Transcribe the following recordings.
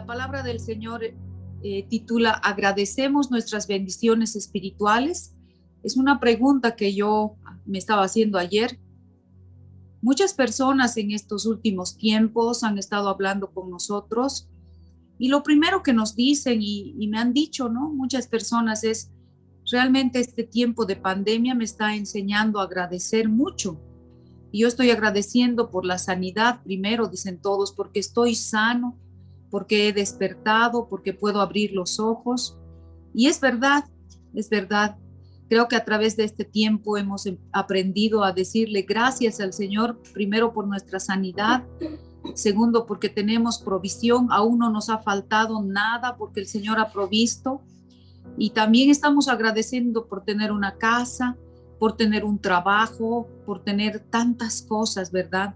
La palabra del Señor titula ¿Agradecemos nuestras bendiciones espirituales? Es una pregunta que yo me estaba haciendo ayer. Muchas personas en estos últimos tiempos han estado hablando con nosotros y lo primero que nos dicen y me han dicho, ¿no? Muchas personas es, realmente este tiempo de pandemia me está enseñando a agradecer mucho. Y yo estoy agradeciendo por la sanidad primero, dicen todos, porque estoy sano, porque he despertado, porque puedo abrir los ojos. Y es verdad, es verdad. Creo que a través de este tiempo hemos aprendido a decirle gracias al Señor, primero por nuestra sanidad, segundo porque tenemos provisión, aún no nos ha faltado nada porque el Señor ha provisto. Y también estamos agradeciendo por tener una casa, por tener un trabajo, por tener tantas cosas, ¿verdad?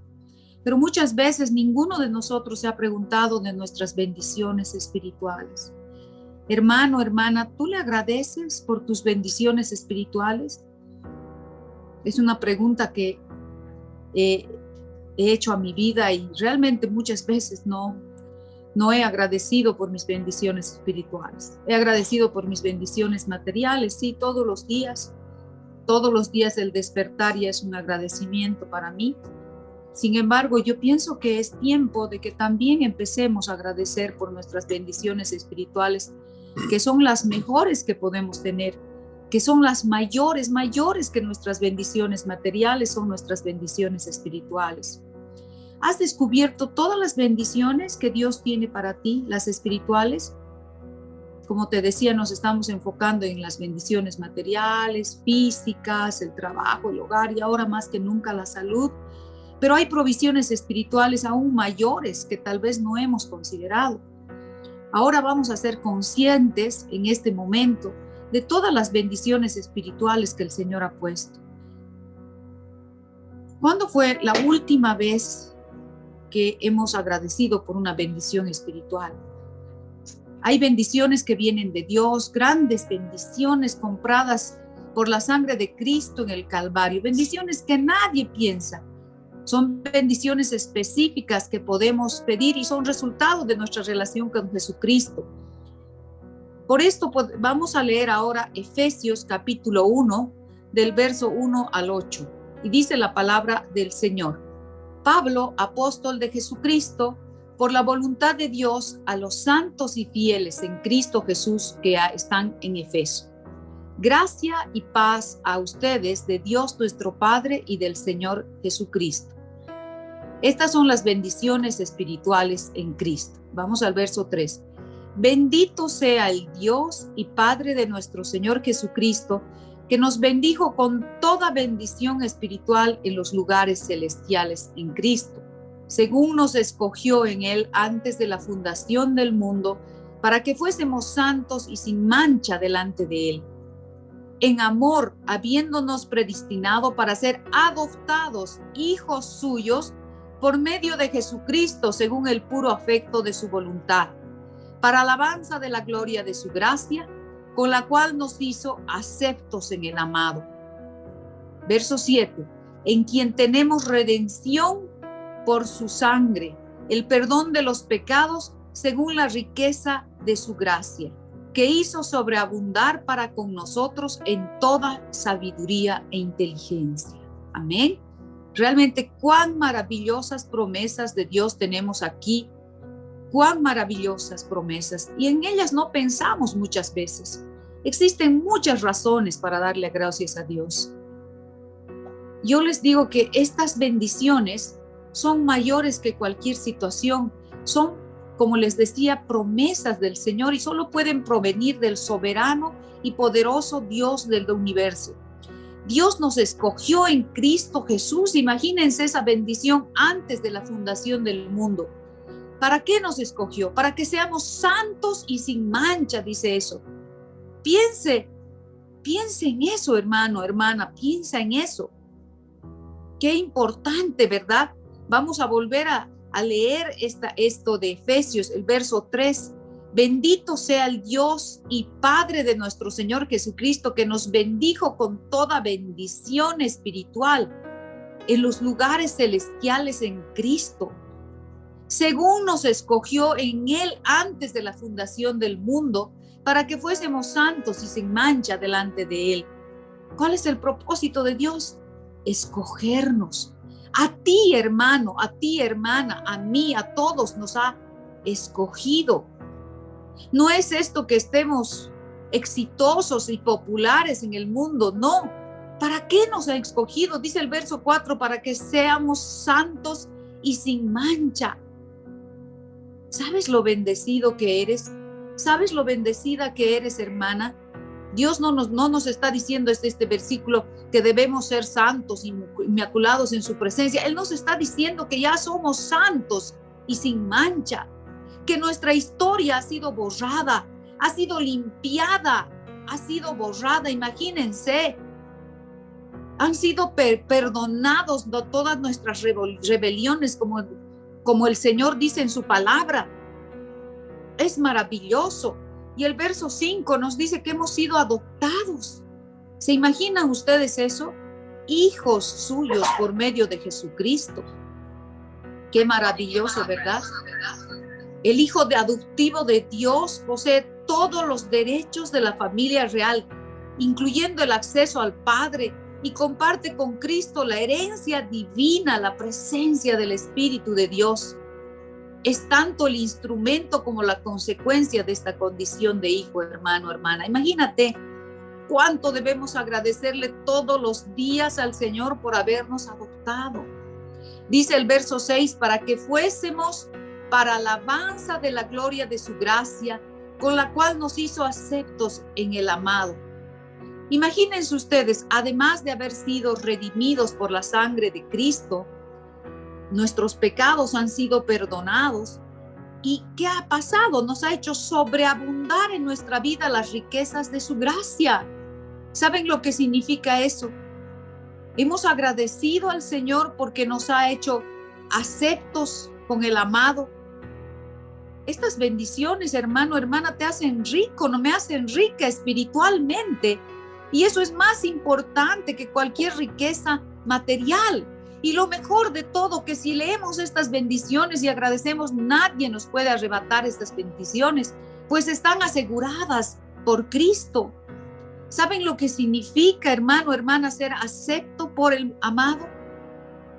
Pero muchas veces ninguno de nosotros se ha preguntado de nuestras bendiciones espirituales. Hermano, hermana, ¿tú le agradeces por tus bendiciones espirituales? Es una pregunta que he hecho a mi vida y realmente muchas veces no he agradecido por mis bendiciones espirituales. He agradecido por mis bendiciones materiales, sí, todos los días el despertar ya es un agradecimiento para mí. Sin embargo, yo pienso que es tiempo de que también empecemos a agradecer por nuestras bendiciones espirituales, que son las mejores que podemos tener, que son las mayores que nuestras bendiciones materiales, son nuestras bendiciones espirituales. ¿Has descubierto todas las bendiciones que Dios tiene para ti, las espirituales? Como te decía, nos estamos enfocando en las bendiciones materiales, físicas, el trabajo, el hogar y ahora más que nunca la salud. Pero hay provisiones espirituales aún mayores que tal vez no hemos considerado. Ahora vamos a ser conscientes en este momento de todas las bendiciones espirituales que el Señor ha puesto. ¿Cuándo fue la última vez que hemos agradecido por una bendición espiritual? Hay bendiciones que vienen de Dios, grandes bendiciones compradas por la sangre de Cristo en el Calvario, bendiciones que nadie piensa. Son bendiciones específicas que podemos pedir y son resultado de nuestra relación con Jesucristo. Por esto vamos a leer ahora Efesios capítulo 1, del verso 1 al 8. Y dice la palabra del Señor: Pablo, apóstol de Jesucristo, por la voluntad de Dios, a los santos y fieles en Cristo Jesús que están en Efeso. Gracia y paz a ustedes de Dios nuestro Padre y del Señor Jesucristo. Estas son las bendiciones espirituales en Cristo. Vamos al verso 3. Bendito sea el Dios y Padre de nuestro Señor Jesucristo, que nos bendijo con toda bendición espiritual en los lugares celestiales en Cristo, según nos escogió en Él antes de la fundación del mundo, para que fuésemos santos y sin mancha delante de Él. En amor, habiéndonos predestinado para ser adoptados hijos suyos por medio de Jesucristo, según el puro afecto de su voluntad, para alabanza de la gloria de su gracia, con la cual nos hizo aceptos en el amado. Verso 7. En quien tenemos redención por su sangre, el perdón de los pecados según la riqueza de su gracia, que hizo sobreabundar para con nosotros en toda sabiduría e inteligencia. Amén. Realmente cuán maravillosas promesas de Dios tenemos aquí, cuán maravillosas promesas, y en ellas no pensamos muchas veces. Existen muchas razones para darle gracias a Dios. Yo les digo que estas bendiciones son mayores que cualquier situación, son, como les decía, promesas del Señor y solo pueden provenir del soberano y poderoso Dios del universo. Dios nos escogió en Cristo Jesús. Imagínense esa bendición antes de la fundación del mundo. ¿Para qué nos escogió? Para que seamos santos y sin mancha, dice eso. Piense en eso, hermano, hermana, piensa en eso. Qué importante, ¿verdad? Vamos a volver a leer esto de Efesios, el verso 3. Bendito sea el Dios y Padre de nuestro Señor Jesucristo, que nos bendijo con toda bendición espiritual en los lugares celestiales en Cristo. según nos escogió en Él antes de la fundación del mundo, para que fuésemos santos y sin mancha delante de Él. ¿Cuál es el propósito de Dios? Escogernos. A ti, hermano, a ti, hermana, a mí, a todos nos ha escogido. No es esto que estemos exitosos y populares en el mundo, no. ¿Para qué nos ha escogido? Dice el verso 4, para que seamos santos y sin mancha. ¿Sabes lo bendecido que eres? ¿Sabes lo bendecida que eres, hermana? Dios no nos está diciendo este versículo que debemos ser santos y inmaculados en su presencia. Él nos está diciendo que ya somos santos y sin mancha, que nuestra historia ha sido borrada, ha sido limpiada, ha sido borrada. Imagínense, han sido perdonados de todas nuestras rebeliones, como el Señor dice en su palabra. Es maravilloso. Y el verso 5 nos dice que hemos sido adoptados. ¿Se imaginan ustedes eso? Hijos suyos por medio de Jesucristo. Qué maravilloso, ¿verdad? El hijo adoptivo de Dios posee todos los derechos de la familia real, incluyendo el acceso al Padre, y comparte con Cristo la herencia divina, la presencia del Espíritu de Dios. Es tanto el instrumento como la consecuencia de esta condición de hijo, hermano, hermana. Imagínate cuánto debemos agradecerle todos los días al Señor por habernos adoptado. Dice el verso 6, para que fuésemos para alabanza de la gloria de su gracia, con la cual nos hizo aceptos en el amado. Imagínense ustedes, además de haber sido redimidos por la sangre de Cristo, nuestros pecados han sido perdonados. ¿Y qué ha pasado? Nos ha hecho sobreabundar en nuestra vida las riquezas de su gracia. ¿Saben lo que significa eso? Hemos agradecido al Señor porque nos ha hecho aceptos con el amado. Estas bendiciones, hermano, hermana, te hacen rico, no me hacen rica espiritualmente. Y eso es más importante que cualquier riqueza material. Y lo mejor de todo, que si leemos estas bendiciones y agradecemos, nadie nos puede arrebatar estas bendiciones, pues están aseguradas por Cristo. ¿Saben lo que significa, hermano, hermana, ser acepto por el amado?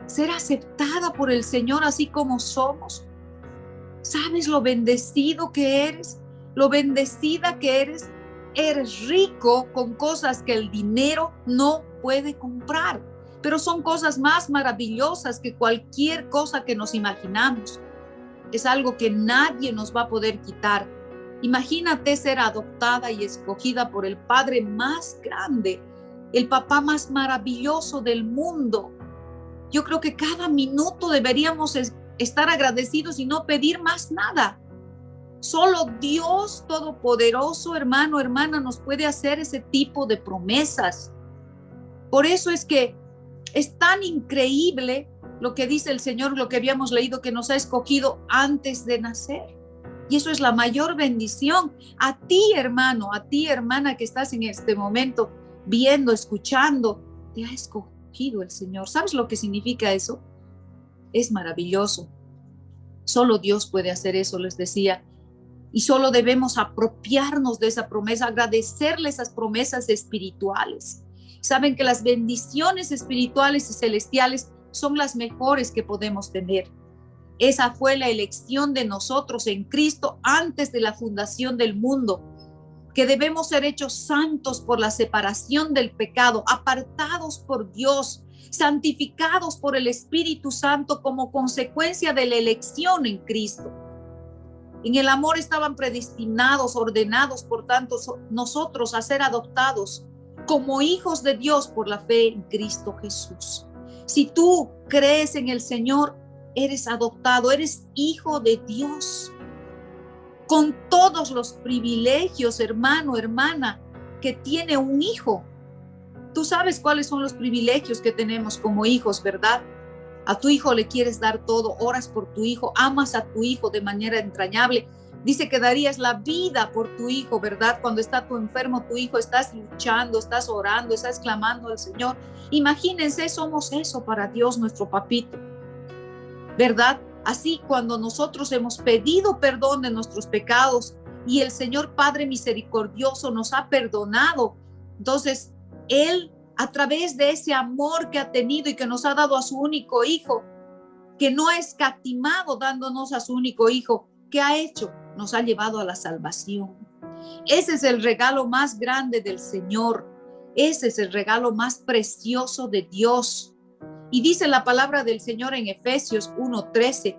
Ser aceptada por el Señor así como somos. ¿Sabes lo bendecido que eres? Lo bendecida que eres. Eres rico con cosas que el dinero no puede comprar, pero son cosas más maravillosas que cualquier cosa que nos imaginamos. Es algo que nadie nos va a poder quitar. Imagínate ser adoptada y escogida por el Padre más grande, el papá más maravilloso del mundo. Yo creo que cada minuto deberíamos estar agradecidos y no pedir más nada. Solo Dios Todopoderoso, hermano, hermana, nos puede hacer ese tipo de promesas. Por eso es que es tan increíble lo que dice el Señor, lo que habíamos leído, que nos ha escogido antes de nacer. Y eso es la mayor bendición. A ti, hermano, a ti, hermana, que estás en este momento viendo, escuchando, te ha escogido el Señor. ¿Sabes lo que significa eso? Es maravilloso. Solo Dios puede hacer eso, les decía. Y solo debemos apropiarnos de esa promesa, agradecerle esas promesas espirituales. Saben que las bendiciones espirituales y celestiales son las mejores que podemos tener. Esa fue la elección de nosotros en Cristo antes de la fundación del mundo, que debemos ser hechos santos por la separación del pecado, apartados por Dios, santificados por el Espíritu Santo como consecuencia de la elección en Cristo. En el amor estaban predestinados, ordenados, por tanto, nosotros a ser adoptados como hijos de Dios por la fe en Cristo Jesús. Si tú crees en el Señor, eres adoptado, eres hijo de Dios, con todos los privilegios, hermano, hermana, que tiene un hijo. Tú sabes cuáles son los privilegios que tenemos como hijos, ¿verdad? A tu hijo le quieres dar todo, oras por tu hijo, amas a tu hijo de manera entrañable. Dice que darías la vida por tu hijo, ¿verdad? Cuando está tu enfermo, tu hijo, estás luchando, estás orando, estás clamando al Señor. Imagínense, somos eso para Dios, nuestro papito, ¿verdad? Así, cuando nosotros hemos pedido perdón de nuestros pecados y el Señor Padre misericordioso nos ha perdonado, entonces Él, a través de ese amor que ha tenido y que nos ha dado a su único Hijo, que no ha escatimado dándonos a su único Hijo, ¿qué ha hecho? Nos ha llevado a la salvación. Ese es el regalo más grande del Señor. Ese es el regalo más precioso de Dios. Y dice la palabra del Señor en Efesios 1:13,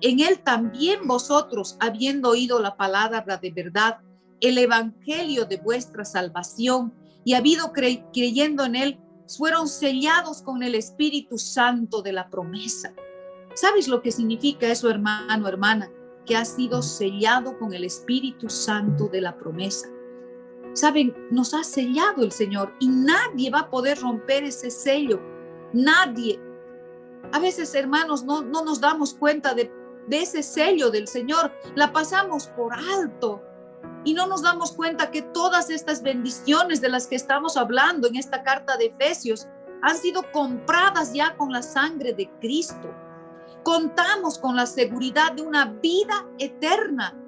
en Él también vosotros, habiendo oído la palabra de verdad, el evangelio de vuestra salvación, y habido creyendo en Él, fueron sellados con el Espíritu Santo de la promesa. ¿Sabes lo que significa eso, hermano, hermana? Que ha sido sellado con el Espíritu Santo de la promesa. Saben, nos ha sellado el Señor y nadie va a poder romper ese sello. Nadie. A veces, hermanos, no nos damos cuenta de ese sello del Señor. La pasamos por alto y no nos damos cuenta que todas estas bendiciones de las que estamos hablando en esta carta de Efesios han sido compradas ya con la sangre de Cristo. Contamos con la seguridad de una vida eterna.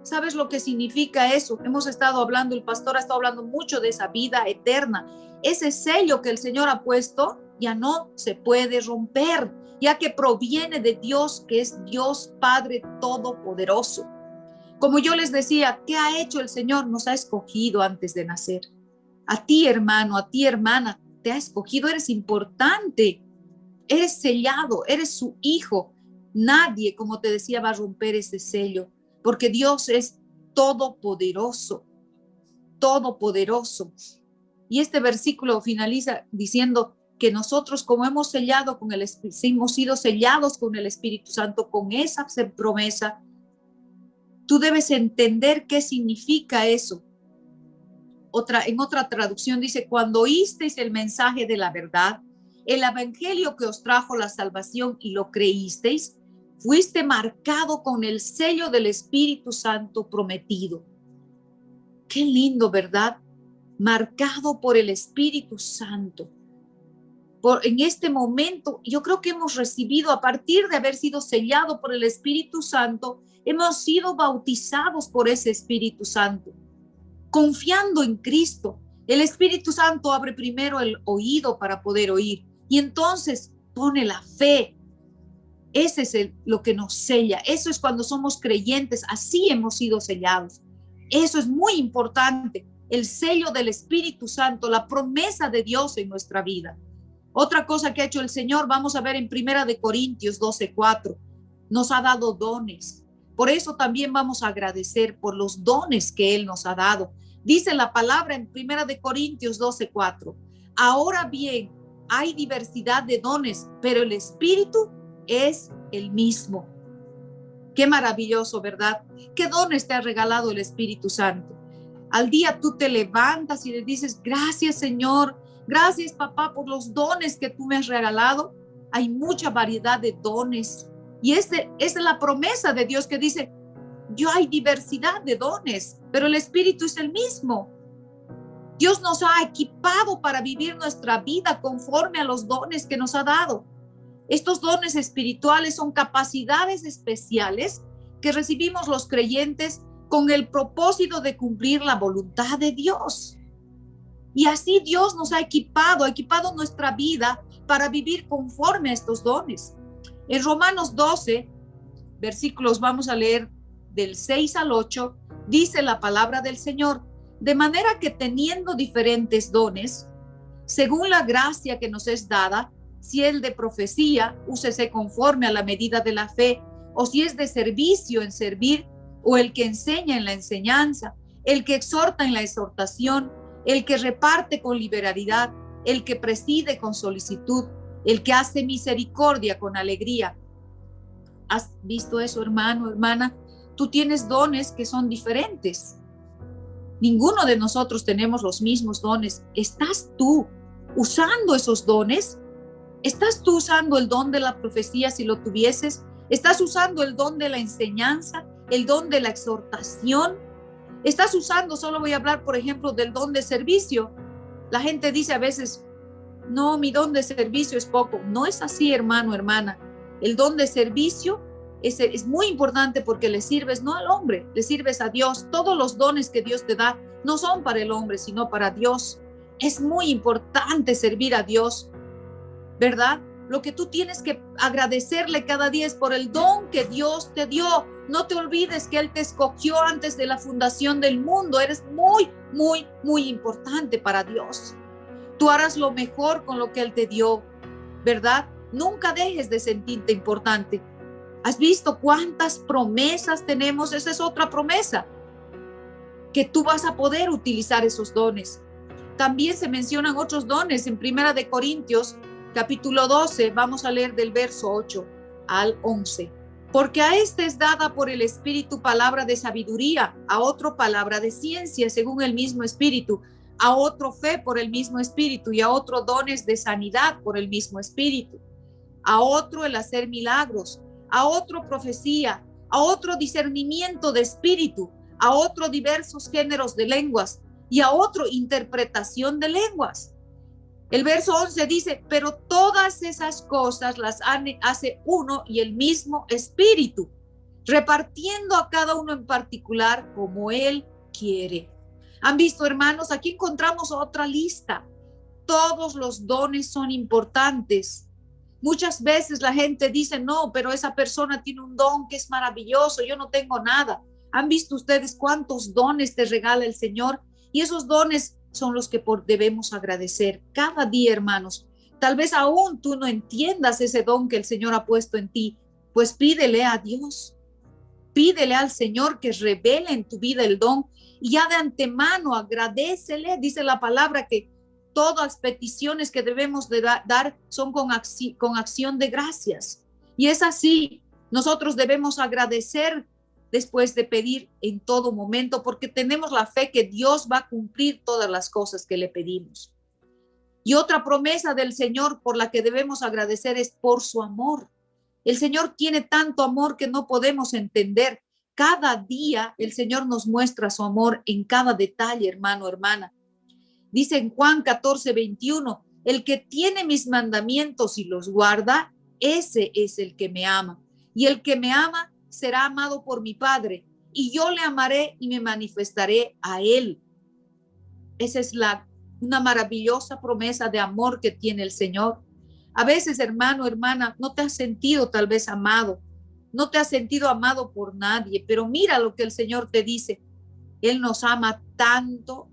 ¿Sabes lo que significa eso? Hemos estado hablando, el pastor ha estado hablando mucho de esa vida eterna. Ese sello que el Señor ha puesto ya no se puede romper, ya que proviene de Dios, que es Dios Padre Todopoderoso. Como yo les decía, ¿qué ha hecho el Señor? Nos ha escogido antes de nacer. A ti, hermano, a ti, hermana, te ha escogido, eres importante. Eres sellado, eres su hijo. Nadie, como te decía, va a romper ese sello, porque Dios es todopoderoso, todopoderoso. Y este versículo finaliza diciendo que nosotros, como hemos sellado con hemos sido sellados con el Espíritu Santo, con esa promesa, tú debes entender qué significa eso. En otra traducción dice, cuando oísteis el mensaje de la verdad, el evangelio que os trajo la salvación y lo creísteis, fuiste marcado con el sello del Espíritu Santo prometido. Qué lindo, ¿verdad? Marcado por el Espíritu Santo. En este momento, yo creo que hemos recibido, a partir de haber sido sellado por el Espíritu Santo, hemos sido bautizados por ese Espíritu Santo, confiando en Cristo. El Espíritu Santo abre primero el oído para poder oír y entonces pone la fe. Ese es lo que nos sella. Eso es cuando somos creyentes, así hemos sido sellados. Eso es muy importante, el sello del Espíritu Santo, la promesa de Dios en nuestra vida. Otra cosa que ha hecho el Señor, vamos a ver en 1 Corintios 12:4, nos ha dado dones. Por eso también vamos a agradecer por los dones que Él nos ha dado. Dice la palabra en 1 Corintios 12:4, ahora bien, hay diversidad de dones, pero el Espíritu es el mismo. Qué maravilloso, ¿verdad? ¿Qué dones te ha regalado el Espíritu Santo? Al día tú te levantas y le dices, gracias Señor, gracias papá por los dones que tú me has regalado. Hay mucha variedad de dones. Y esa es la promesa de Dios que dice, yo hay diversidad de dones, pero el Espíritu es el mismo. Dios nos ha equipado para vivir nuestra vida conforme a los dones que nos ha dado. Estos dones espirituales son capacidades especiales que recibimos los creyentes con el propósito de cumplir la voluntad de Dios. Y así Dios nos ha equipado nuestra vida para vivir conforme a estos dones. En Romanos 12, versículos vamos a leer del 6 al 8, dice la palabra del Señor, de manera que teniendo diferentes dones, según la gracia que nos es dada, si es de profecía, úsese conforme a la medida de la fe, o si es de servicio, en servir, o el que enseña en la enseñanza, el que exhorta en la exhortación, el que reparte con liberalidad, el que preside con solicitud, el que hace misericordia con alegría. ¿Has visto eso, hermano, hermana? Tú tienes dones que son diferentes. Ninguno de nosotros tenemos los mismos dones. ¿Estás tú usando esos dones? ¿Estás tú usando el don de la profecía si lo tuvieses? ¿Estás usando el don de la enseñanza, el don de la exhortación? ¿Estás usando, solo voy a hablar, por ejemplo, del don de servicio? La gente dice a veces, no, mi don de servicio es poco. No es así, hermano, hermana. El don de servicio es muy importante porque le sirves no al hombre, le sirves a Dios. Todos los dones que Dios te da no son para el hombre, sino para Dios. Es muy importante servir a Dios, ¿verdad? Lo que tú tienes que agradecerle cada día es por el don que Dios te dio. No te olvides que Él te escogió antes de la fundación del mundo. Eres muy, muy, muy importante para Dios. Tú harás lo mejor con lo que Él te dio, ¿verdad? Nunca dejes de sentirte importante. ¿Has visto cuántas promesas tenemos? Esa es otra promesa, que tú vas a poder utilizar esos dones. También se mencionan otros dones en Primera de Corintios, capítulo 12, vamos a leer del verso 8 al 11. Porque a este es dada por el Espíritu palabra de sabiduría, a otro palabra de ciencia según el mismo Espíritu, a otro fe por el mismo Espíritu y a otro dones de sanidad por el mismo Espíritu, a otro el hacer milagros, a otro profecía, a otro discernimiento de espíritu, a otro diversos géneros de lenguas y a otro interpretación de lenguas. El verso 11 dice, pero todas esas cosas las hace uno y el mismo Espíritu, repartiendo a cada uno en particular como Él quiere. ¿Han visto, hermanos? Aquí encontramos otra lista. Todos los dones son importantes. Muchas veces la gente dice, no, pero esa persona tiene un don que es maravilloso, yo no tengo nada. ¿Han visto ustedes cuántos dones te regala el Señor? Y esos dones son los que debemos agradecer cada día, hermanos. Tal vez aún tú no entiendas ese don que el Señor ha puesto en ti, pues pídele a Dios, pídele al Señor que revele en tu vida el don y ya de antemano agradécele. Dice la palabra que todas peticiones que debemos de dar son con acción de gracias. Y es así, nosotros debemos agradecer después de pedir en todo momento, porque tenemos la fe que Dios va a cumplir todas las cosas que le pedimos. Y otra promesa del Señor por la que debemos agradecer es por su amor. El Señor tiene tanto amor que no podemos entender. Cada día el Señor nos muestra su amor en cada detalle, hermano, hermana. Dice en Juan 14:21, el que tiene mis mandamientos y los guarda, ese es el que me ama. Y el que me ama será amado por mi Padre, y yo le amaré y me manifestaré a él. Esa es una maravillosa promesa de amor que tiene el Señor. A veces, hermano, hermana, no te has sentido tal vez amado, no te has sentido amado por nadie, pero mira lo que el Señor te dice. Él nos ama tanto,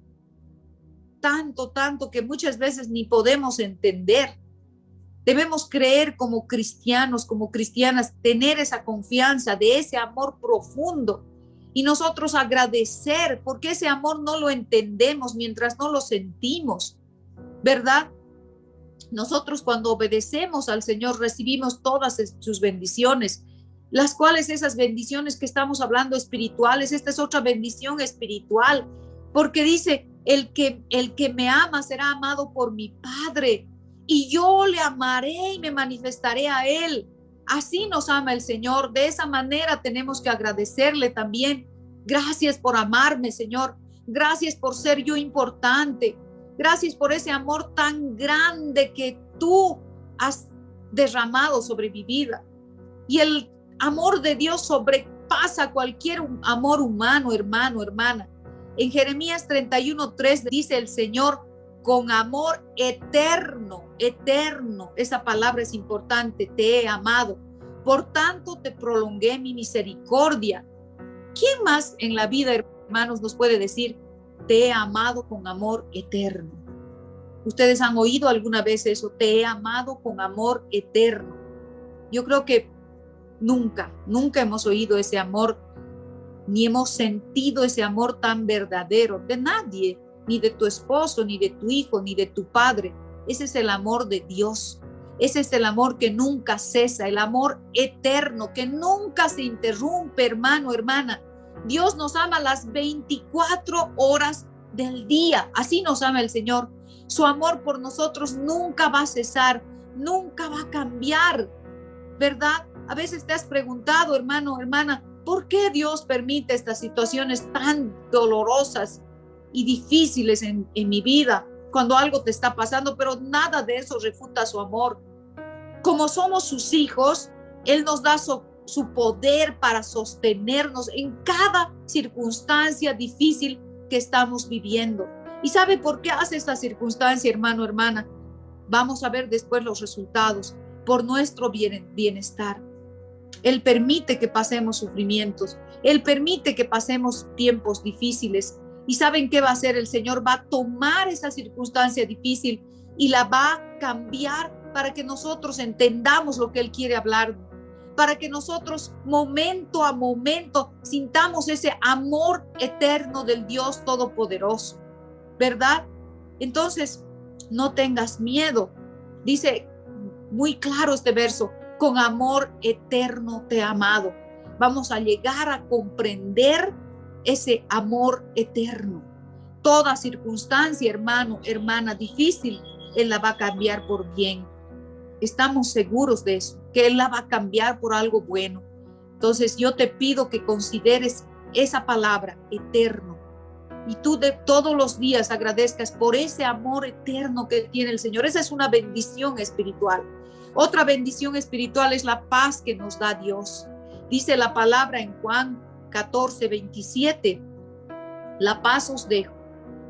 tanto, tanto que muchas veces ni podemos entender. Debemos creer como cristianos, como cristianas, tener esa confianza de ese amor profundo y nosotros agradecer, porque ese amor no lo entendemos mientras no lo sentimos, ¿verdad? Nosotros cuando obedecemos al Señor recibimos todas sus bendiciones, las cuales esas bendiciones que estamos hablando espirituales, esta es otra bendición espiritual, porque dice, el que me ama será amado por mi Padre y yo le amaré y me manifestaré a él. Así nos ama el Señor. De esa manera tenemos que agradecerle también. Gracias por amarme, Señor. Gracias por ser yo importante. Gracias por ese amor tan grande que tú has derramado sobre mi vida. Y el amor de Dios sobrepasa cualquier amor humano, hermano, hermana. En Jeremías 31:3 dice el Señor, con amor eterno, eterno, esa palabra es importante, te he amado. Por tanto, te prolongué mi misericordia. ¿Quién más en la vida, hermanos, nos puede decir, te he amado con amor eterno? ¿Ustedes han oído alguna vez eso? Te he amado con amor eterno. Yo creo que nunca hemos oído ese amor, ni hemos sentido ese amor tan verdadero de nadie, ni de tu esposo, ni de tu hijo, ni de tu padre. Ese es el amor de Dios. Ese es el amor que nunca cesa, el amor eterno, que nunca se interrumpe, hermano, hermana. Dios nos ama las 24 horas del día. Así nos ama el Señor. Su amor por nosotros nunca va a cesar, nunca va a cambiar, ¿verdad? A veces te has preguntado, hermano, hermana, ¿por qué Dios permite estas situaciones tan dolorosas y difíciles en mi vida cuando algo te está pasando? Pero nada de eso refuta su amor. Como somos sus hijos, Él nos da su su poder para sostenernos en cada circunstancia difícil que estamos viviendo. ¿Y sabe por qué hace esta circunstancia, hermano, hermana? Vamos a ver después los resultados. Por nuestro bienestar. Él permite que pasemos sufrimientos. Él permite que pasemos tiempos difíciles. ¿Y saben qué va a hacer? El Señor va a tomar esa circunstancia difícil y la va a cambiar para que nosotros entendamos lo que Él quiere hablar, para que nosotros momento a momento sintamos ese amor eterno del Dios Todopoderoso, ¿verdad? Entonces, no tengas miedo. Dice muy claro este verso: con amor eterno te he amado. Vamos a llegar a comprender ese amor eterno. Toda circunstancia, hermano, hermana, difícil, Él la va a cambiar por bien. Estamos seguros de eso, que Él la va a cambiar por algo bueno. Entonces yo te pido que consideres esa palabra, eterno, y tú de todos los días agradezcas por ese amor eterno que tiene el Señor. Esa es una bendición espiritual. Otra bendición espiritual es la paz que nos da Dios. Dice la palabra en Juan 14:27, la paz os dejo,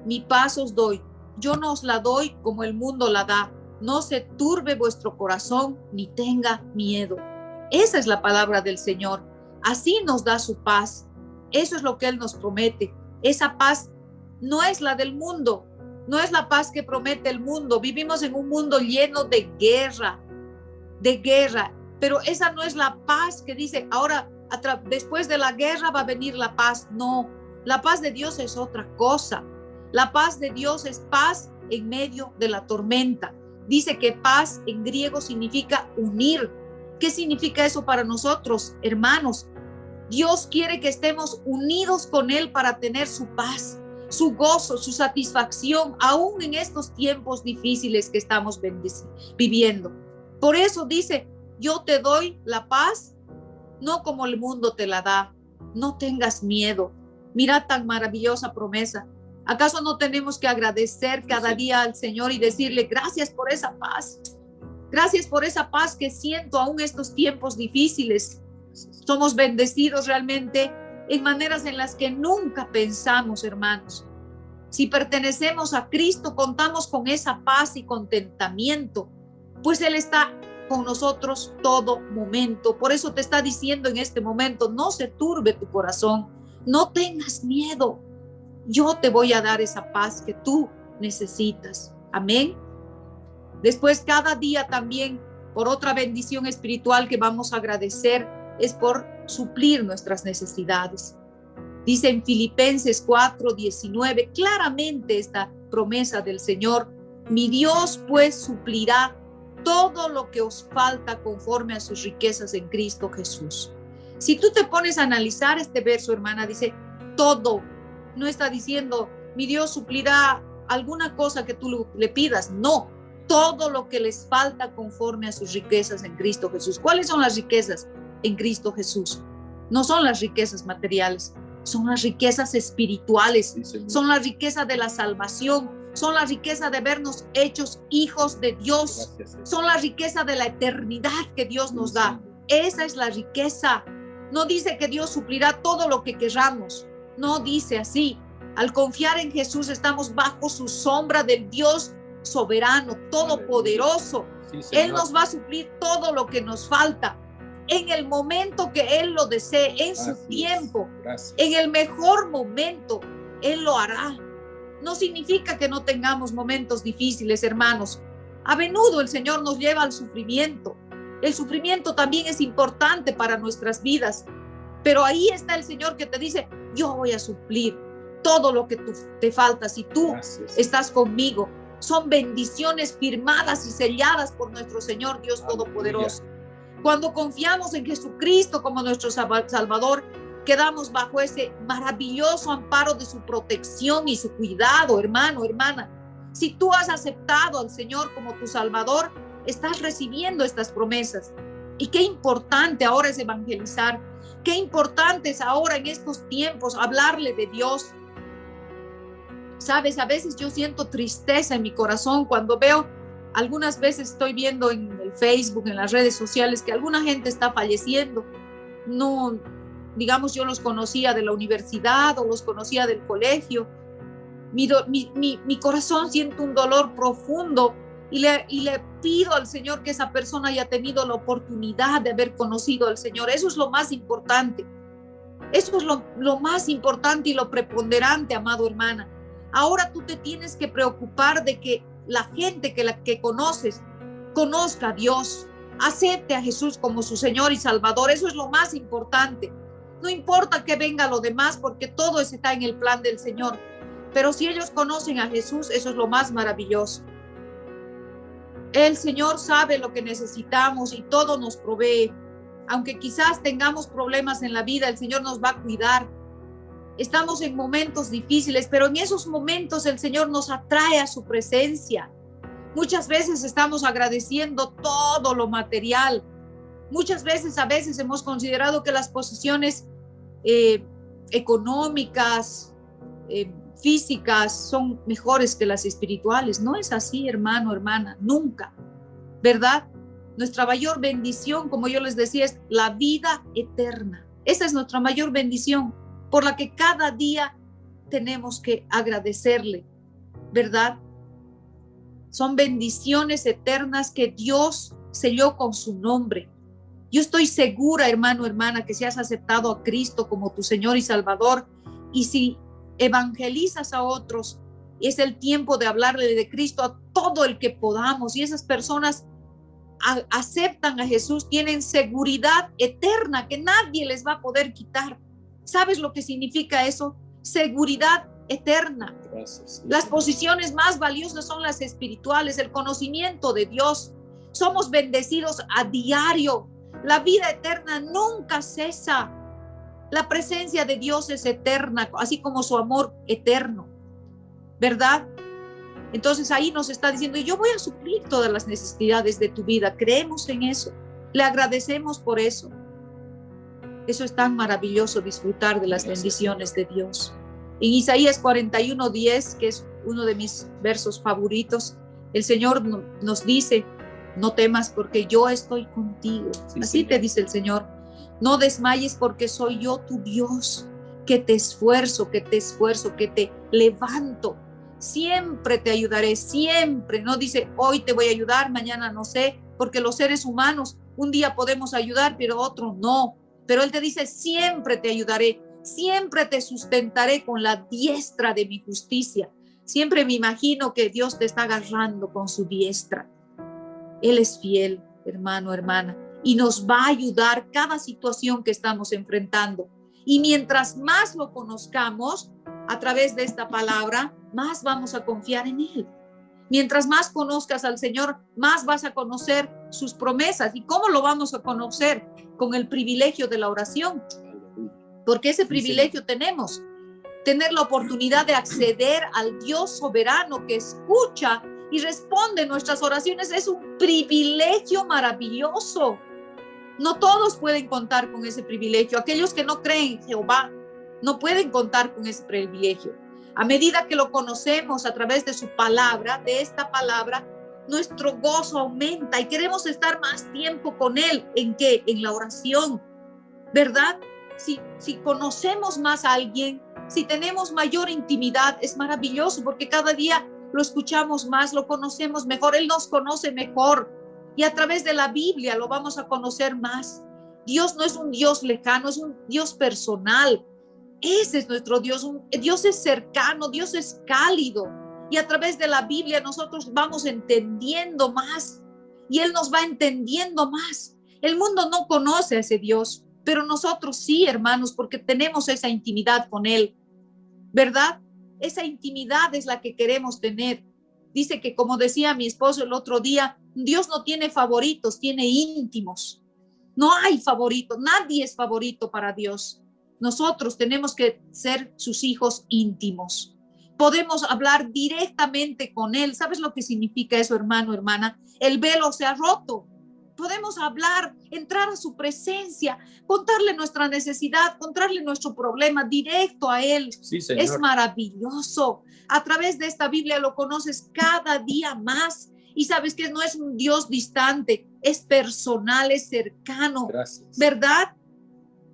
mi paz os doy. Yo no os la doy como el mundo la da. No se turbe vuestro corazón ni tenga miedo. Esa es la palabra del Señor. Así nos da su paz. Eso es lo que Él nos promete. Esa paz no es la del mundo, no es la paz que promete el mundo. Vivimos en un mundo lleno de guerra, pero esa no es la paz que dice ahora después de la guerra va a venir la paz. No, la paz de Dios es otra cosa. La paz de Dios es paz en medio de la tormenta. Dice que paz en griego significa unir. ¿Qué significa eso para nosotros, hermanos? Dios quiere que estemos unidos con Él para tener su paz, su gozo, su satisfacción, aún en estos tiempos difíciles que estamos viviendo. Por eso dice, yo te doy la paz, no como el mundo te la da. No tengas miedo. Mira tan maravillosa promesa. ¿Acaso no tenemos que agradecer cada día al Señor y decirle gracias por esa paz? Gracias por esa paz que siento aún estos tiempos difíciles. Somos bendecidos realmente en maneras en las que nunca pensamos, hermanos. Si pertenecemos a Cristo, contamos con esa paz y contentamiento, pues Él está con nosotros todo momento. Por eso te está diciendo en este momento, no se turbe tu corazón, no tengas miedo. Yo te voy a dar esa paz que tú necesitas. Amén. Después, cada día también, por otra bendición espiritual que vamos a agradecer, es por suplir nuestras necesidades. Dice en Filipenses 4:19, claramente esta promesa del Señor: mi Dios pues suplirá todo lo que os falta conforme a sus riquezas en Cristo Jesús. Si tú te pones a analizar este verso, hermana, dice todo. No está diciendo mi Dios suplirá alguna cosa que tú le pidas. No, todo lo que les falta conforme a sus riquezas en Cristo Jesús. ¿Cuáles son las riquezas en Cristo Jesús? No son las riquezas materiales, son las riquezas espirituales, son la riqueza de la salvación, son la riqueza de vernos hechos hijos de Dios, son la riqueza de la eternidad que Dios nos da. Esa es la riqueza. No dice que Dios suplirá todo lo que queramos, no dice así. Al confiar en Jesús estamos bajo su sombra del Dios soberano, todopoderoso. Él nos va a suplir todo lo que nos falta en el momento que Él lo desee, en su tiempo, en el mejor momento, Él lo hará. No significa que no tengamos momentos difíciles, hermanos. A menudo el Señor nos lleva al sufrimiento. El sufrimiento también es importante para nuestras vidas, pero ahí está el Señor que te dice, yo voy a suplir todo lo que te falta si tú estás conmigo. Son bendiciones firmadas y selladas por nuestro Señor Dios Todopoderoso. Cuando confiamos en Jesucristo como nuestro Salvador, quedamos bajo ese maravilloso amparo de su protección y su cuidado, hermano, hermana. Si tú has aceptado al Señor como tu Salvador, estás recibiendo estas promesas. Y qué importante ahora es evangelizar. Qué importante es ahora en estos tiempos hablarle de Dios. Sabes, a veces yo siento tristeza en mi corazón cuando veo, algunas veces estoy viendo en el Facebook, en las redes sociales, que alguna gente está falleciendo. no, digamos, yo los conocía de la universidad o los conocía del colegio. Mi corazón siente un dolor profundo y le pido al Señor que esa persona haya tenido la oportunidad de haber conocido al Señor. Eso es lo más importante. Eso es lo más importante y lo preponderante, amado hermana. Ahora tú te tienes que preocupar de que la gente que conoces conozca a Dios, acepte a Jesús como su Señor y Salvador. Eso es lo más importante. No importa que venga lo demás, porque todo está en el plan del Señor. Pero si ellos conocen a Jesús, eso es lo más maravilloso. El Señor sabe lo que necesitamos y todo nos provee. Aunque quizás tengamos problemas en la vida, el Señor nos va a cuidar. Estamos en momentos difíciles, pero en esos momentos el Señor nos atrae a su presencia. Muchas veces estamos agradeciendo todo lo material. Muchas veces, a veces hemos considerado que las posiciones económicas, físicas son mejores que las espirituales. No es así, hermano, hermana, nunca, ¿verdad? Nuestra mayor bendición, como yo les decía, es la vida eterna. Esa es nuestra mayor bendición, por la que cada día tenemos que agradecerle, ¿verdad? Son bendiciones eternas que Dios selló con su nombre. Yo estoy segura, hermano, hermana, que si has aceptado a Cristo como tu Señor y Salvador, y si evangelizas a otros, es el tiempo de hablarle de Cristo a todo el que podamos, y esas personas aceptan a Jesús, tienen seguridad eterna que nadie les va a poder quitar. ¿Sabes lo que significa eso? Seguridad eterna. Gracias. Las posiciones más valiosas son las espirituales, el conocimiento de Dios. Somos bendecidos a diario. La vida eterna nunca cesa. La presencia de Dios es eterna, así como su amor eterno, ¿verdad? Entonces ahí nos está diciendo, yo voy a suplir todas las necesidades de tu vida. Creemos en eso. Le agradecemos por eso. Eso es tan maravilloso, disfrutar de las bendiciones de Dios. En Isaías 41:10, que es uno de mis versos favoritos, el Señor nos dice, no temas porque yo estoy contigo. Sí, así Señor. Te dice el Señor. No desmayes porque soy yo tu Dios, que te esfuerzo, que te levanto. Siempre te ayudaré, siempre. No dice, hoy te voy a ayudar, mañana no sé, porque los seres humanos un día podemos ayudar, pero otro no. Pero Él te dice, siempre te ayudaré, siempre te sustentaré con la diestra de mi justicia. Siempre me imagino que Dios te está agarrando con su diestra. Él es fiel, hermano, hermana, y nos va a ayudar cada situación que estamos enfrentando. Y mientras más lo conozcamos a través de esta palabra, más vamos a confiar en Él. Mientras más conozcas al Señor, más vas a conocer sus promesas. ¿Y cómo lo vamos a conocer? Con el privilegio de la oración. Porque ese privilegio tenemos. Tener la oportunidad de acceder al Dios soberano que escucha y responde nuestras oraciones es un privilegio maravilloso. No todos pueden contar con ese privilegio. Aquellos que no creen en Jehová no pueden contar con ese privilegio. A medida que lo conocemos a través de su palabra, de esta palabra, nuestro gozo aumenta y queremos estar más tiempo con Él. ¿En qué? En la oración, ¿verdad? Si conocemos más a alguien, si tenemos mayor intimidad, es maravilloso porque cada día lo escuchamos más, lo conocemos mejor, Él nos conoce mejor y a través de la Biblia lo vamos a conocer más. Dios no es un Dios lejano, es un Dios personal. Ese es nuestro Dios. Dios es cercano, Dios es cálido. Y a través de la Biblia nosotros vamos entendiendo más. Y Él nos va entendiendo más. El mundo no conoce a ese Dios, pero nosotros sí, hermanos, porque tenemos esa intimidad con Él. ¿Verdad? Esa intimidad es la que queremos tener. Dice que, como decía mi esposo el otro día, Dios no tiene favoritos, tiene íntimos. No hay favoritos, nadie es favorito para Dios. Nosotros tenemos que ser sus hijos íntimos. Podemos hablar directamente con Él. ¿Sabes lo que significa eso, hermano, hermana? El velo se ha roto. Podemos hablar, entrar a su presencia, contarle nuestra necesidad, contarle nuestro problema directo a Él. Sí, Señor. Es maravilloso. A través de esta Biblia lo conoces cada día más. Y sabes que no es un Dios distante, es personal, es cercano. Gracias. ¿Verdad?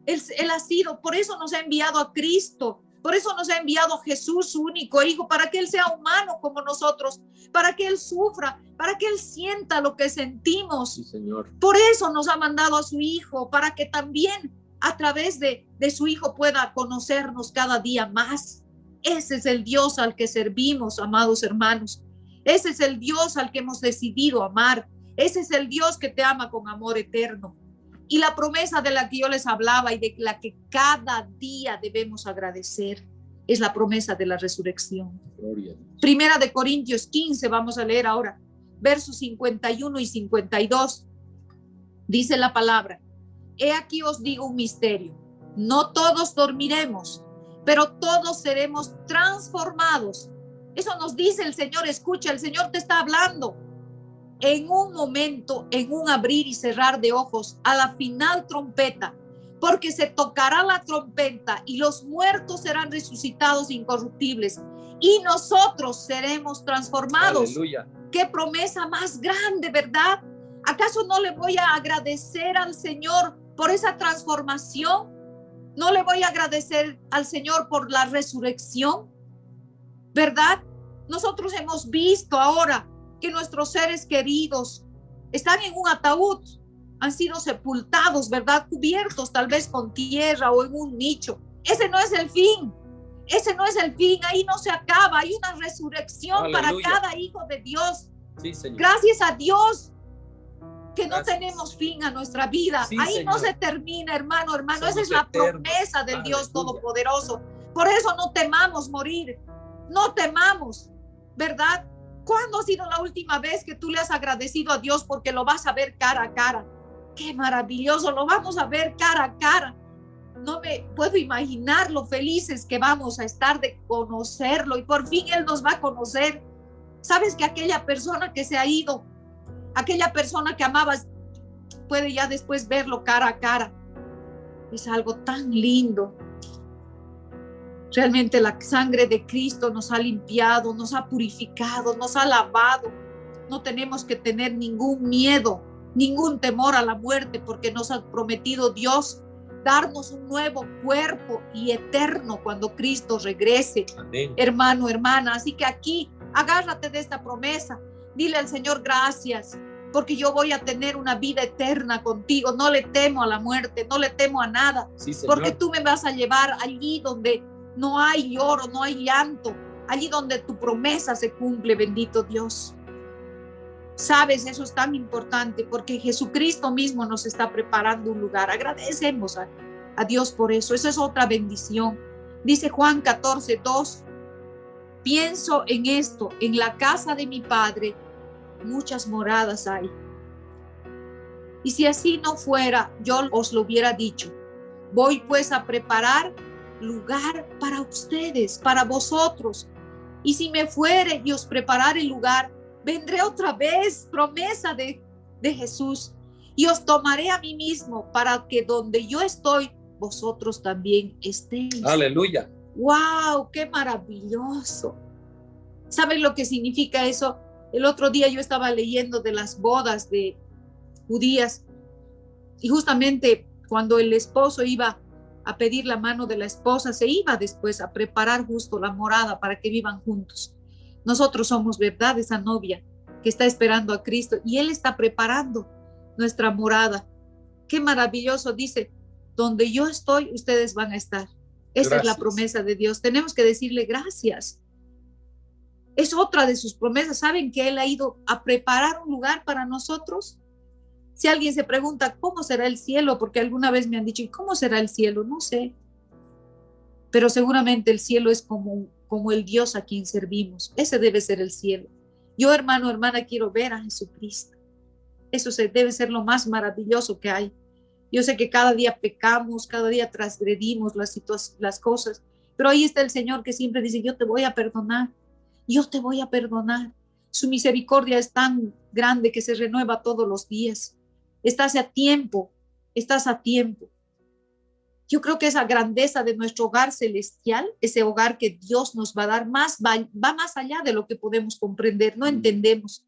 Él ha sido, por eso nos ha enviado a Cristo, por eso nos ha enviado a Jesús, su único Hijo, para que Él sea humano como nosotros, para que Él sufra, para que Él sienta lo que sentimos. Sí, Señor. Por eso nos ha mandado a su Hijo, para que también a través de su Hijo pueda conocernos cada día más. Ese es el Dios al que servimos, amados hermanos. Ese es el Dios al que hemos decidido amar. Ese es el Dios que te ama con amor eterno. Y la promesa de la que yo les hablaba y de la que cada día debemos agradecer es la promesa de la resurrección. Gloria a Dios. Primera de Corintios 15, vamos a leer ahora, versos 51 y 52. Dice la palabra: he aquí os digo un misterio. No todos dormiremos, pero todos seremos transformados. Eso nos dice el Señor. Escucha, el Señor te está hablando. En un momento, en un abrir y cerrar de ojos, a la final trompeta, porque se tocará la trompeta y los muertos serán resucitados incorruptibles y nosotros seremos transformados. Aleluya. Qué promesa más grande, ¿verdad? ¿Acaso no le voy a agradecer al Señor por esa transformación? ¿No le voy a agradecer al Señor por la resurrección? ¿Verdad? Nosotros hemos visto ahora que nuestros seres queridos están en un ataúd, han sido sepultados, ¿verdad? Cubiertos tal vez con tierra o en un nicho. Ese no es el fin. Ese no es el fin. Ahí no se acaba. Hay una resurrección. Aleluya. Para cada hijo de Dios. Sí, Señor. Gracias a Dios que Gracias. No tenemos fin a nuestra vida. Sí, ahí Señor. No se termina, hermano. Somos Esa es la eternos. promesa del Aleluya. Dios Todopoderoso. Por eso no temamos morir. No temamos, ¿verdad? ¿Cuándo ha sido la última vez que tú le has agradecido a Dios porque lo vas a ver cara a cara? Qué maravilloso, lo vamos a ver cara a cara. No me puedo imaginar lo felices que vamos a estar de conocerlo y por fin Él nos va a conocer. Sabes que aquella persona que se ha ido, aquella persona que amabas, puede ya después verlo cara a cara. Es algo tan lindo. Realmente la sangre de Cristo nos ha limpiado, nos ha purificado, nos ha lavado. No tenemos que tener ningún miedo, ningún temor a la muerte, porque nos ha prometido Dios darnos un nuevo cuerpo y eterno cuando Cristo regrese. Amén. Hermano, hermana, así que aquí agárrate de esta promesa. Dile al Señor gracias, porque yo voy a tener una vida eterna contigo. No le temo a la muerte, no le temo a nada, Sí, Señor. porque tú me vas a llevar allí donde no hay lloro, no hay llanto, allí donde tu promesa se cumple, bendito Dios. Sabes, eso es tan importante porque Jesucristo mismo nos está preparando un lugar. Agradecemos a Dios por eso. Esa es otra bendición. Dice Juan 14:2, pienso en esto, en la casa de mi Padre muchas moradas hay. Y si así no fuera, yo os lo hubiera dicho. Voy pues a preparar lugar para ustedes, para vosotros. Y si me fuere y os preparare el lugar, vendré otra vez, promesa de Jesús, y os tomaré a mí mismo para que donde yo estoy, vosotros también estéis. Aleluya. ¡Wow! ¡Qué maravilloso! ¿Saben lo que significa eso? El otro día yo estaba leyendo de las bodas de judías y justamente cuando el esposo iba a pedir la mano de la esposa, se iba después a preparar justo la morada para que vivan juntos. Nosotros somos, ¿verdad?, esa novia que está esperando a Cristo y Él está preparando nuestra morada. Qué maravilloso, dice, donde yo estoy, ustedes van a estar. Esa es la promesa de Dios. Tenemos que decirle gracias. Es otra de sus promesas. ¿Saben que Él ha ido a preparar un lugar para nosotros? Si alguien se pregunta, ¿cómo será el cielo? Porque alguna vez me han dicho, ¿y cómo será el cielo? No sé. Pero seguramente el cielo es como el Dios a quien servimos. Ese debe ser el cielo. Yo, hermano, hermana, quiero ver a Jesucristo. Eso debe ser lo más maravilloso que hay. Yo sé que cada día pecamos, cada día transgredimos las cosas, pero ahí está el Señor que siempre dice, yo te voy a perdonar. Yo te voy a perdonar. Su misericordia es tan grande que se renueva todos los días. Estás a tiempo, estás a tiempo. Yo creo que esa grandeza de nuestro hogar celestial, ese hogar que Dios nos va a dar, va más allá de lo que podemos comprender, no entendemos.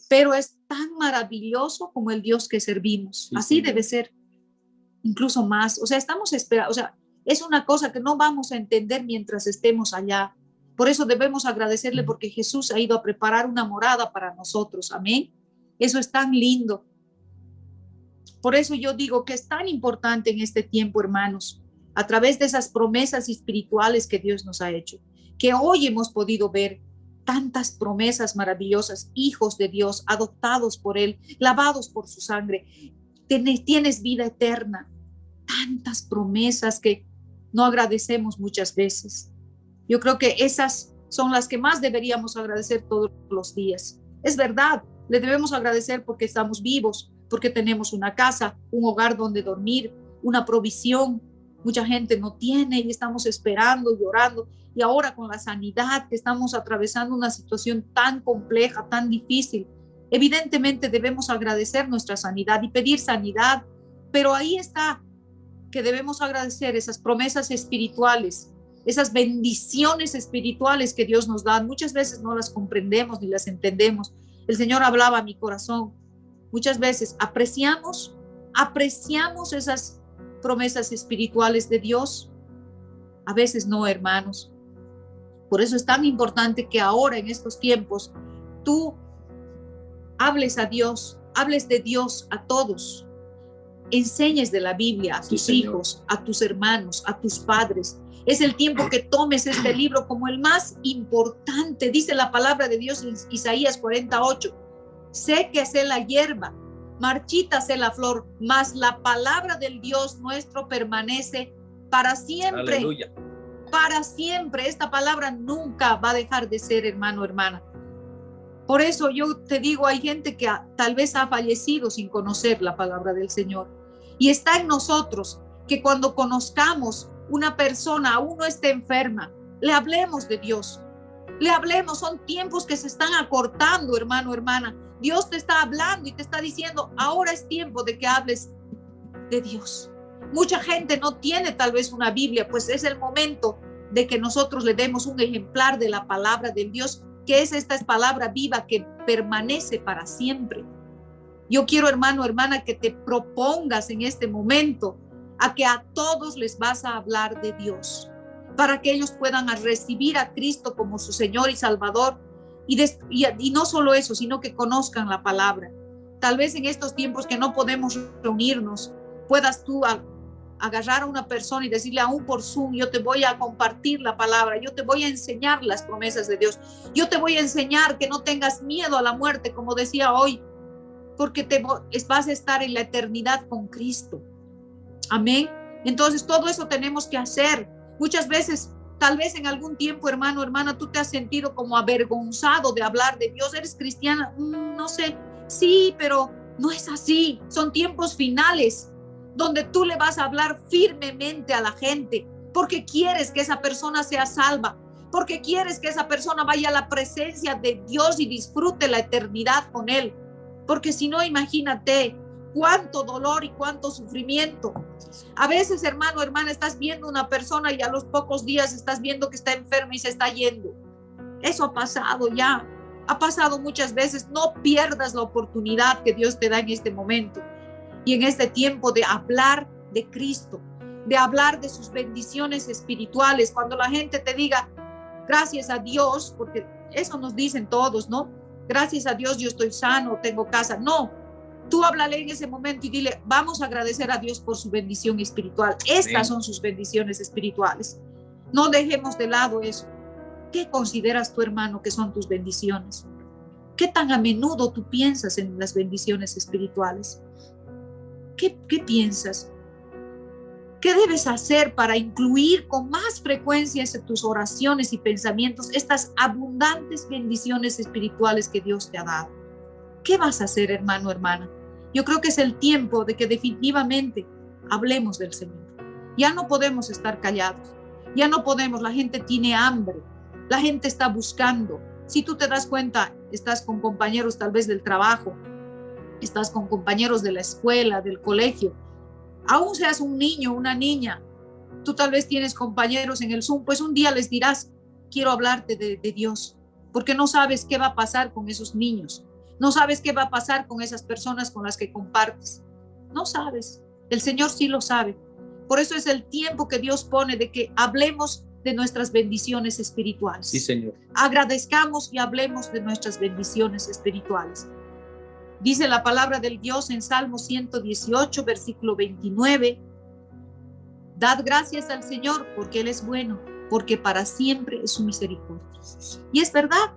Pero es tan maravilloso como el Dios que servimos. Así debe ser. incluso más. O sea, estamos esperando, o sea, es una cosa que no vamos a entender mientras estemos allá. Por eso debemos agradecerle porque Jesús ha ido a preparar una morada para nosotros. Amén. Eso es tan lindo. Por eso yo digo que es tan importante en este tiempo, hermanos, a través de esas promesas espirituales que Dios nos ha hecho, que hoy hemos podido ver tantas promesas maravillosas, hijos de Dios, adoptados por Él, lavados por su sangre, tienes vida eterna, tantas promesas que no agradecemos muchas veces. Yo creo que esas son las que más deberíamos agradecer todos los días. Es verdad, le debemos agradecer porque estamos vivos, porque tenemos una casa, un hogar donde dormir, una provisión. Mucha gente no tiene y estamos esperando, llorando. Y ahora con la sanidad que estamos atravesando una situación tan compleja, tan difícil, evidentemente debemos agradecer nuestra sanidad y pedir sanidad. Pero ahí está que debemos agradecer esas promesas espirituales, esas bendiciones espirituales que Dios nos da. Muchas veces no las comprendemos ni las entendemos. El Señor hablaba a mi corazón. Muchas veces apreciamos esas promesas espirituales de Dios. A veces no, hermanos. Por eso es tan importante que ahora en estos tiempos tú hables a Dios, hables de Dios a todos. Enseñes de la Biblia a tus hijos, a tus hermanos, a tus padres. Es el tiempo que tomes este libro como el más importante. Dice la palabra de Dios en Isaías 48. Séquese la hierba, marchítase la flor, mas la palabra del Dios nuestro permanece para siempre. Aleluya. Para siempre. Esta palabra nunca va a dejar de ser, hermano, hermana. Por eso yo te digo, hay gente que tal vez ha fallecido sin conocer la palabra del Señor. Y está en nosotros que cuando conozcamos una persona, aún no esté enferma, le hablemos de Dios. Le hablemos, son tiempos que se están acortando, hermano, hermana. Dios te está hablando y te está diciendo, ahora es tiempo de que hables de Dios. Mucha gente no tiene tal vez una Biblia, pues es el momento de que nosotros le demos un ejemplar de la palabra del Dios, que es esta palabra viva que permanece para siempre. Yo quiero, hermano, hermana, que te propongas en este momento a que a todos les vas a hablar de Dios, para que ellos puedan recibir a Cristo como su Señor y Salvador, y no solo eso, sino que conozcan la palabra. Tal vez en estos tiempos que no podemos reunirnos, puedas tú agarrar a una persona y decirle aún por Zoom, yo te voy a compartir la palabra, yo te voy a enseñar las promesas de Dios, yo te voy a enseñar que no tengas miedo a la muerte, como decía hoy, porque vas a estar en la eternidad con Cristo. Amén. Entonces todo eso tenemos que hacer. Muchas veces, tal vez en algún tiempo, hermano, hermana, tú te has sentido como avergonzado de hablar de Dios. ¿Eres cristiana? No sé. Sí, pero no es así. Son tiempos finales donde tú le vas a hablar firmemente a la gente porque quieres que esa persona sea salva, porque quieres que esa persona vaya a la presencia de Dios y disfrute la eternidad con Él. Porque si no, imagínate cuánto dolor y cuánto sufrimiento. A veces, hermano, hermana, estás viendo una persona y a los pocos días estás viendo que está enferma y se está yendo. Eso ha pasado ya, ha pasado muchas veces. No pierdas la oportunidad que Dios te da en este momento y en este tiempo de hablar de Cristo, de hablar de sus bendiciones espirituales. Cuando la gente te diga, gracias a Dios, porque eso nos dicen todos, ¿no? Gracias a Dios yo estoy sano, tengo casa. No, tú háblale en ese momento y dile, vamos a agradecer a Dios por su bendición espiritual. Estas son sus bendiciones espirituales. No dejemos de lado eso. ¿Qué consideras tú, hermano, que son tus bendiciones? ¿Qué tan a menudo tú piensas en las bendiciones espirituales? ¿Qué piensas? ¿Qué debes hacer para incluir con más frecuencia en tus oraciones y pensamientos estas abundantes bendiciones espirituales que Dios te ha dado? ¿Qué vas a hacer, hermano, hermana? Yo creo que es el tiempo de que definitivamente hablemos del Señor. Ya no podemos estar callados. Ya no podemos. La gente tiene hambre. La gente está buscando. Si tú te das cuenta, estás con compañeros tal vez del trabajo, estás con compañeros de la escuela, del colegio. Aún seas un niño, una niña, tú tal vez tienes compañeros en el Zoom, pues un día les dirás, quiero hablarte de Dios, porque no sabes qué va a pasar con esos niños, no sabes qué va a pasar con esas personas con las que compartes, no sabes. El Señor sí lo sabe. Por eso es el tiempo que Dios pone de que hablemos de nuestras bendiciones espirituales. Sí, Señor. Agradezcamos y hablemos de nuestras bendiciones espirituales. Dice la palabra del Dios en Salmo 118, versículo 29. Dad gracias al Señor porque Él es bueno, porque para siempre es su misericordia. Y es verdad.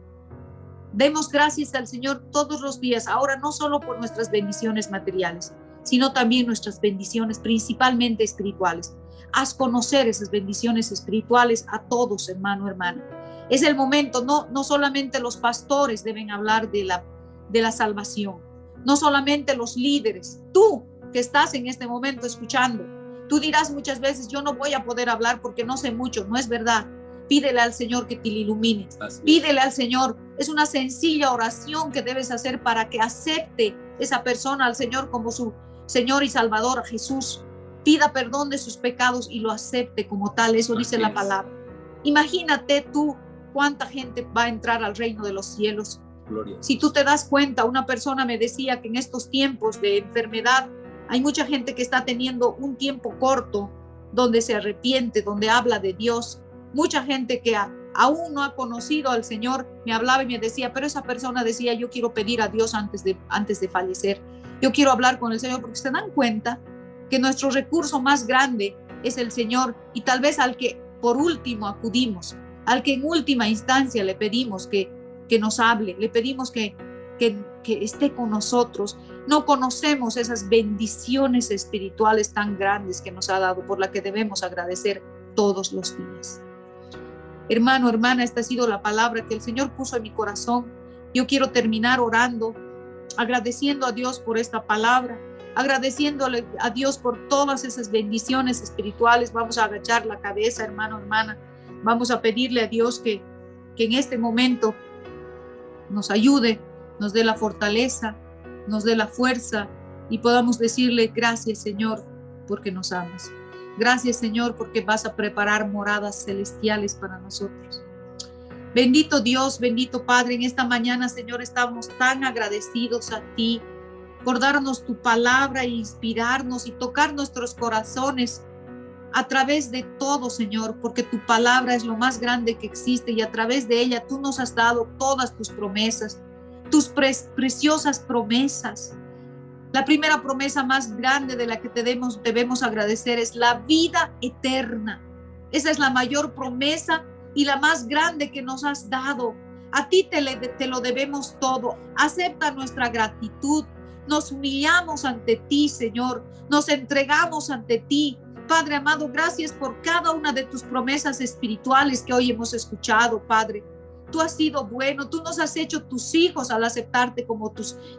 Demos gracias al Señor todos los días, ahora no solo por nuestras bendiciones materiales, sino también nuestras bendiciones principalmente espirituales. Haz conocer esas bendiciones espirituales a todos, hermano, hermana. Es el momento, no solamente los pastores deben hablar de la salvación, no solamente los líderes. Tú que estás en este momento escuchando, tú dirás muchas veces, yo no voy a poder hablar porque no sé mucho. No es verdad. Pídele al Señor que te ilumine. Pídele al Señor. Es una sencilla oración que debes hacer para que acepte esa persona al Señor como su Señor y Salvador, a Jesús. Pida perdón de sus pecados y lo acepte como tal. Eso dice la palabra. Imagínate tú cuánta gente va a entrar al reino de los cielos. Si tú te das cuenta, una persona me decía que en estos tiempos de enfermedad hay mucha gente que está teniendo un tiempo corto donde se arrepiente, donde habla de Dios. Mucha gente que aún no ha conocido al Señor me hablaba y me decía, pero esa persona decía, yo quiero pedir a Dios antes de fallecer. Yo quiero hablar con el Señor, porque se dan cuenta que nuestro recurso más grande es el Señor, y tal vez al que por último acudimos, al que en última instancia le pedimos que nos hable, le pedimos que esté con nosotros. No conocemos esas bendiciones espirituales tan grandes que nos ha dado, por la que debemos agradecer todos los días. Hermano, hermana, esta ha sido la palabra que el Señor puso en mi corazón. Yo quiero terminar orando, agradeciendo a Dios por esta palabra, agradeciéndole a Dios por todas esas bendiciones espirituales. Vamos a agachar la cabeza, hermano, hermana. Vamos a pedirle a Dios que en este momento nos ayude, nos dé la fortaleza, nos dé la fuerza y podamos decirle gracias, Señor, porque nos amas. Gracias, Señor, porque vas a preparar moradas celestiales para nosotros. Bendito Dios, bendito Padre, en esta mañana, Señor, estamos tan agradecidos a ti por darnos tu palabra e inspirarnos y tocar nuestros corazones a través de todo, Señor, porque tu palabra es lo más grande que existe y a través de ella tú nos has dado todas tus promesas, tus preciosas promesas. La primera promesa más grande de la que debemos agradecer es la vida eterna. Esa es la mayor promesa y la más grande que nos has dado. A ti te lo debemos todo. Acepta nuestra gratitud. Nos humillamos ante ti, Señor. Nos entregamos ante ti. Padre amado, gracias por cada una de tus promesas espirituales que hoy hemos escuchado, Padre. Tú has sido bueno, tú nos has hecho tus hijos al aceptarte como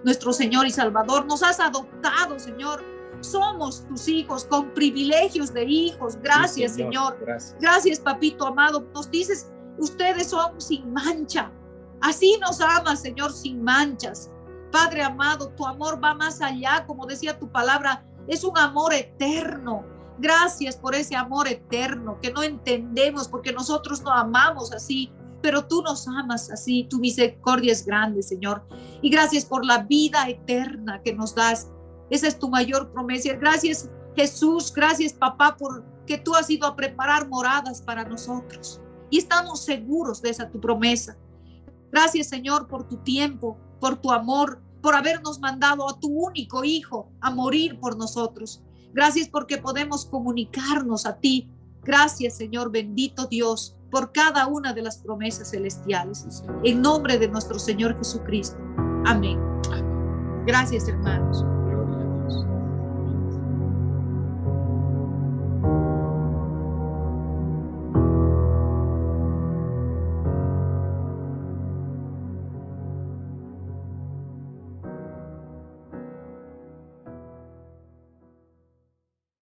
nuestro Señor y Salvador. Nos has adoptado, Señor. Somos tus hijos con privilegios de hijos. Gracias, sí, Señor. Gracias, papito amado. Nos dices, ustedes son sin mancha. Así nos amas, Señor, sin manchas. Padre amado, tu amor va más allá, como decía tu palabra, es un amor eterno. Gracias por ese amor eterno que no entendemos porque nosotros no amamos así. Pero tú nos amas así, tu misericordia es grande, Señor. Y gracias por la vida eterna que nos das. Esa es tu mayor promesa. Gracias, Jesús. Gracias, papá, por que tú has ido a preparar moradas para nosotros. Y estamos seguros de esa tu promesa. Gracias, Señor, por tu tiempo, por tu amor, por habernos mandado a tu único Hijo a morir por nosotros. Gracias porque podemos comunicarnos a ti. Gracias, Señor, bendito Dios, por cada una de las promesas celestiales. En nombre de nuestro Señor Jesucristo. Amén. Gracias, hermanos.